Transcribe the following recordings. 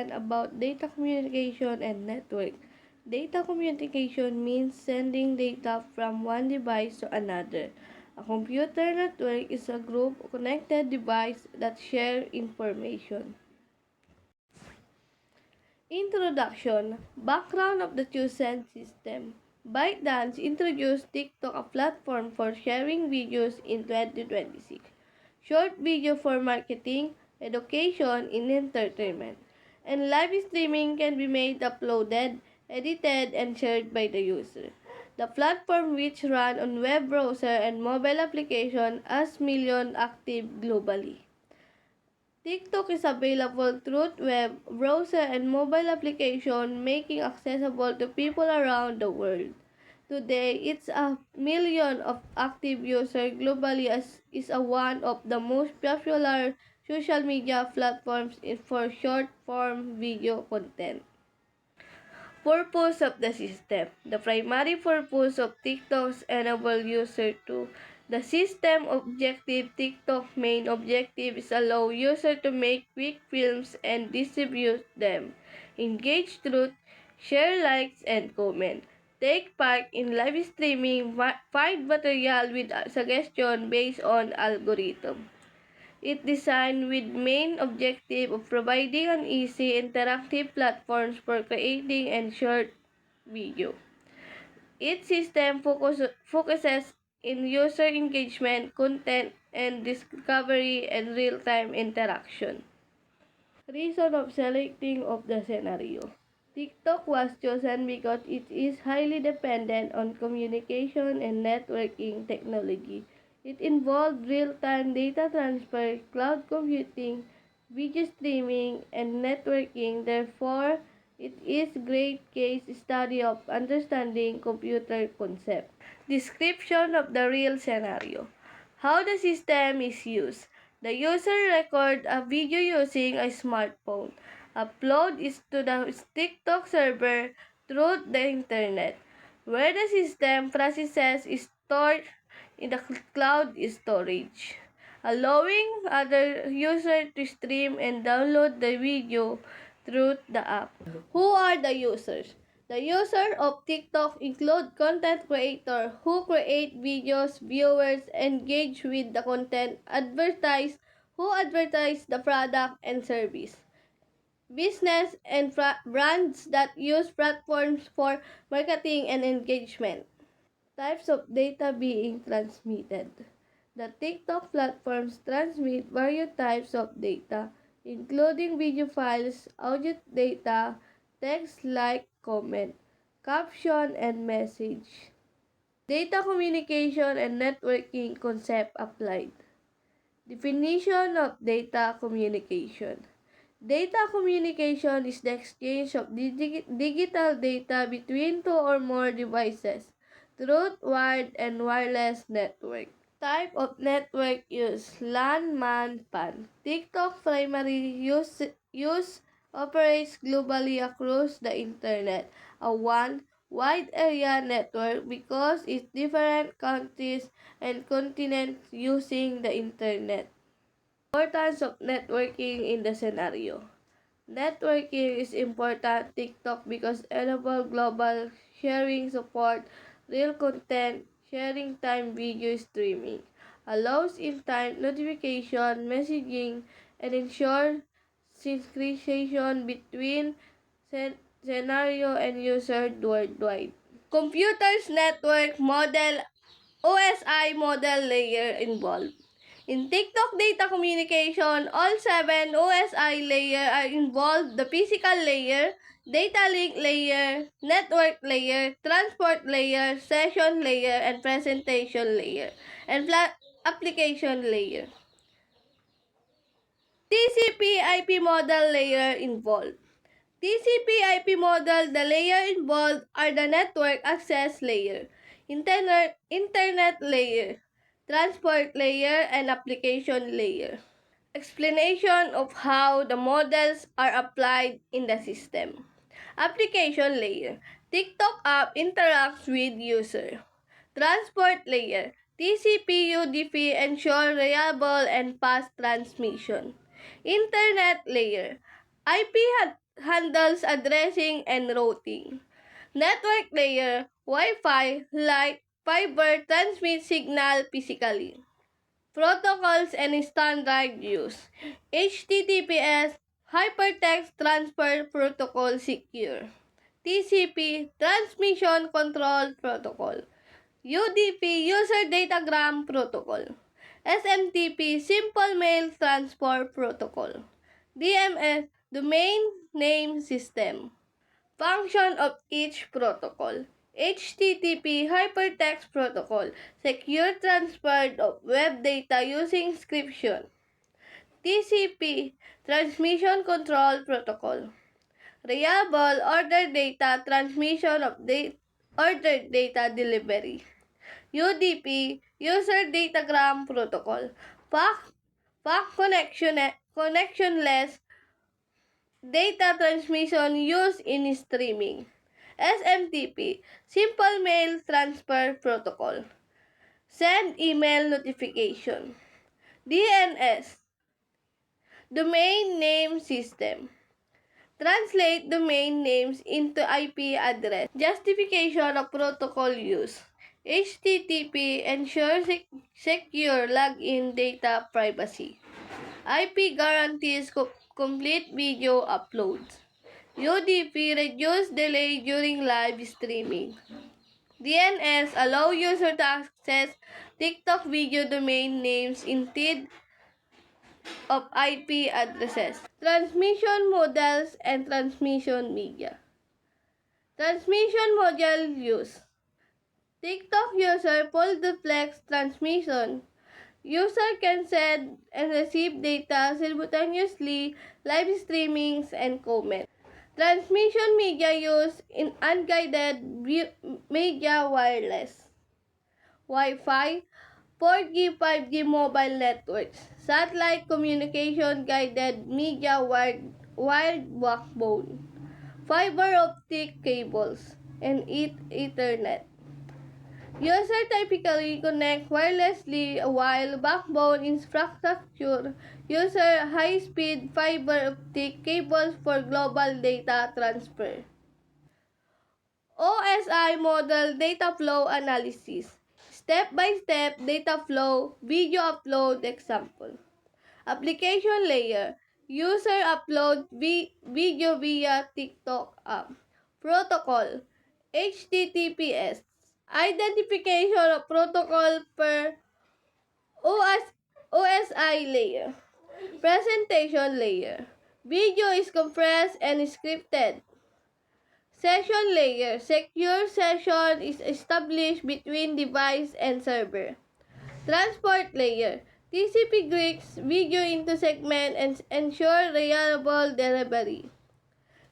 understand about data communication and network. Data communication means sending data from one device to another. A computer network is a group of connected devices that share information. Introduction. Background of the Chosen system. ByteDance introduced TikTok, a platform for sharing videos in 2026. Short video for marketing, education, and entertainment. And live streaming can be made, uploaded, edited, and shared by the user. The platform, which run on web browser and mobile application, has millions active globally. TikTok is available through web, browser, and mobile application, making accessible to people around the world. Today, it's a million of active users globally as is a one of the most popular social media platforms for short-form video content. Purpose of the system. The primary purpose of TikTok's enable user to the system objective. TikTok main objective is allow user to make quick films and distribute them. Engage truth, share likes and comment. Take part in live streaming, find material with suggestion based on algorithm. It designed with main objective of providing an easy interactive platforms for creating and short video. Its system focuses in user engagement, content, and discovery and real-time interaction. Reason of selecting of the scenario. TikTok was chosen because it is highly dependent on communication and networking technology. It involved real-time data transfer, cloud computing, video streaming, and networking. Therefore, it is a great case study of understanding computer concept. Description of the real scenario. How the system is used. The user records a video using a smartphone. Upload is to the TikTok server through the internet, where the system processes is stored in the cloud storage, allowing other users to stream and download the video through the app. Who are the users? The users of TikTok include content creators who create videos, viewers engage with the content, who advertise the product and service, business and brands that use platforms for marketing and engagement. Types of data being transmitted. The TikTok platforms transmit various types of data, including video files, audio data, text like comment, caption, and message. Data communication and networking concept applied. Definition of data communication. Data communication is the exchange of digital data between two or more devices through wired and wireless network. Type of network use. LAN, MAN, PAN. TikTok primary use operates globally across the internet. A one wide area network because it's different countries and continents using the internet. Importance of networking in the scenario. Networking is important TikTok because enable global sharing, support real content, sharing time video streaming, allows in-time notification, messaging, and ensure synchronization between scenario and user worldwide. Computers network model OSI model layer involved. In TikTok data communication, all 7 OSI layers are involved: the physical layer, data link layer, network layer, transport layer, session layer, and presentation layer, and application layer. TCP/IP model layer involved. TCP/IP model, the layer involved are the network access layer, internet layer, transport layer, and application layer. Explanation of how the models are applied in the system. Application layer. TikTok app interacts with user. Transport layer. TCP/UDP ensure reliable and fast transmission. Internet layer. IP handles addressing and routing. Network layer, Wi-Fi, light, fiber transmit signal physically. Protocols and standard use. HTTPS, Hypertext Transfer Protocol Secure. TCP, Transmission Control Protocol. UDP, User Datagram Protocol. SMTP, Simple Mail Transfer Protocol. DMS, Domain Name System. Function of each protocol. HTTP Hypertext Protocol, secure transfer of web data using encryption. TCP, Transmission Control Protocol, reliable order data transmission of order data delivery. UDP, User Datagram Protocol, PAC connectionless data transmission used in streaming. SMTP, Simple Mail Transfer Protocol, send email notification. DNS, Domain Name System, translate domain names into IP address. Justification of protocol use. HTTP ensures secure login data privacy. IP guarantees complete video uploads. UDP reduce delay during live streaming. DNS allow user to access TikTok video domain names instead of IP addresses. Transmission models and transmission media. Transmission model use. TikTok user full duplex transmission. User can send and receive data simultaneously, live streamings, and comments. Transmission media use in unguided media wireless. Wi-Fi, 4G, 5G mobile networks, satellite communication guided media wired backbone, fiber optic cables, and Ethernet. Users typically connect wirelessly while backbone infrastructure uses high-speed fiber optic cables for global data transfer. OSI model data flow analysis. Step-by-step data flow video upload example. Application layer. User upload video via TikTok app. Protocol. HTTPS. Identification of protocol per OSI layer. Presentation layer. Video is compressed and scripted. Session layer. Secure session is established between device and server. Transport layer. TCP breaks video into segment and ensure reliable delivery.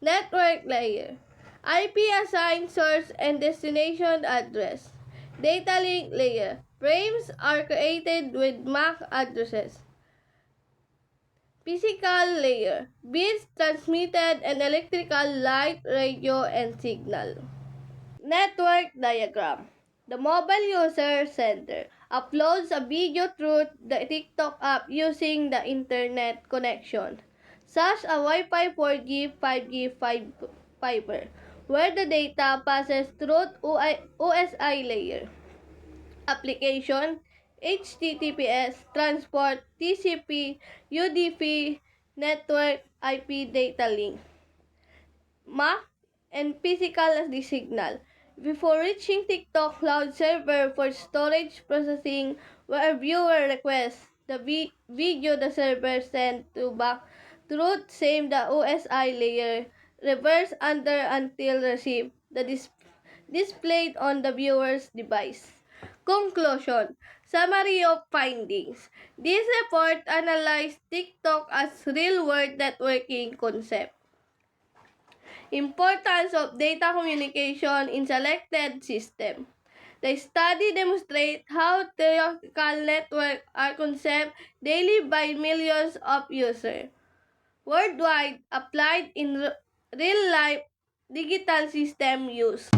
Network layer. IP assigned source and destination address. Data link layer. Frames are created with MAC addresses. Physical layer. Bits transmitted and electrical light, radio, and signal. Network diagram. The mobile user center uploads a video through the TikTok app using the internet connection, such as Wi-Fi 4G, 5G, fiber, where the data passes through OSI layer. Application, HTTPS, transport, TCP, UDP, network, IP data link, MAC, and physical signal. Before reaching TikTok cloud server for storage processing, where a viewer requests the video, the server sent to back through same the OSI layer, reverse under until received, the displayed on the viewer's device. Conclusion. Summary of findings. This report analyzed TikTok as real-world networking concept. Importance of data communication in selected system. The study demonstrates how theoretical networks are conceived daily by millions of users worldwide applied in real-life digital system use.